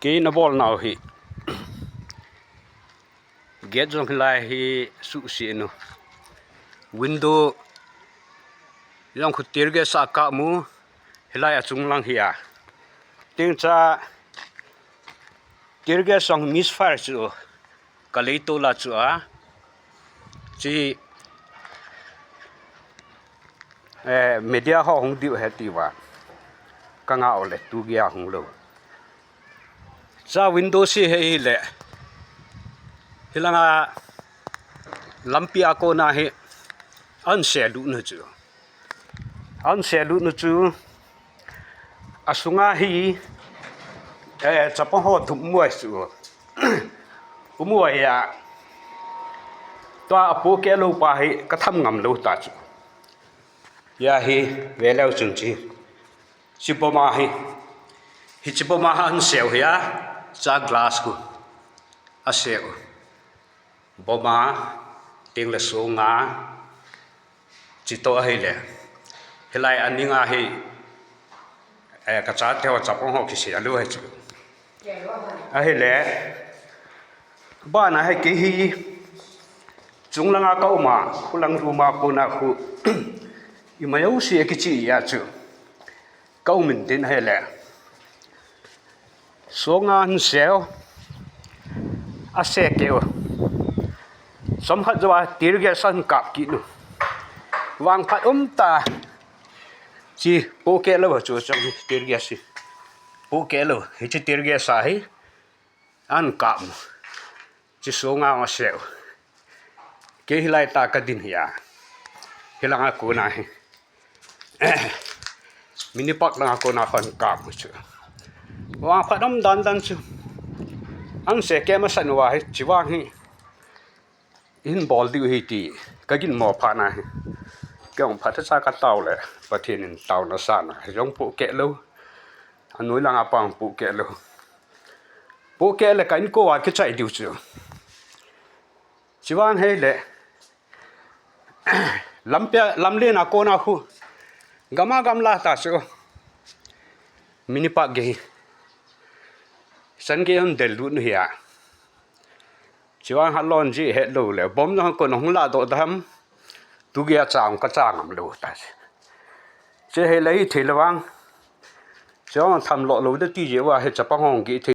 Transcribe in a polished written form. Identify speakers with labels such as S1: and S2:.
S1: cái nó bol nào hi get trong lại hi su xị nó window yang khu tir ge sa ka mu hilai achung lang hi à tiếng cha tir ge song misfire chu ka lei to la chu a chi media ho hong diu he ti wa ka nga ole tu gya hong lo cha window si he le hilanga lampia ko na he an se lu nu chu asunga hi chapa ho thum muai chu umuai ya to apo ke lo pa hi ka tham ngam lo ta chu ya hi veleu chung chi chipoma hi chipoma an seo ya cha glass ku a seo boma ting la so nga chi to hi le hilai aninga hi ka cha theo chapong ho ki sia lu hai chu a hi le ba na hai ki hi chung langa ka ma khulang ru ma ko na khu i ma yau si ki chi ya chu kau min tin hai le so nga han seo a se keo som khat wa tir ge san kap ki nu wang phat ta chi po ke lo chu chang tir ge si po ke lo hi chi tir ge sa hi an kap chi so nga ma seo ke hilai ta ka din ya hilanga ko na hi mini pak langa ko na khan kap chu wang phat dan chu ang se ke ma san wa hi chi wang hi in bol diu hi ti ka gin mo pha na hi kyong phat cha ka taw le pathin in taw na sa na jong pu ke lo anoi langa pang pu ke le ka in ko wa ke chai diu chu chi wang he le lamle na ko na khu gama gamla ta chu mini pa ge san ge on del lu nu ya chiwang halon ji he lo le bom no ko nong la do dam tu ge chang ka chang am lo ta che he lei thilawang chong tham lo lo de ti je wa he chapang hong gi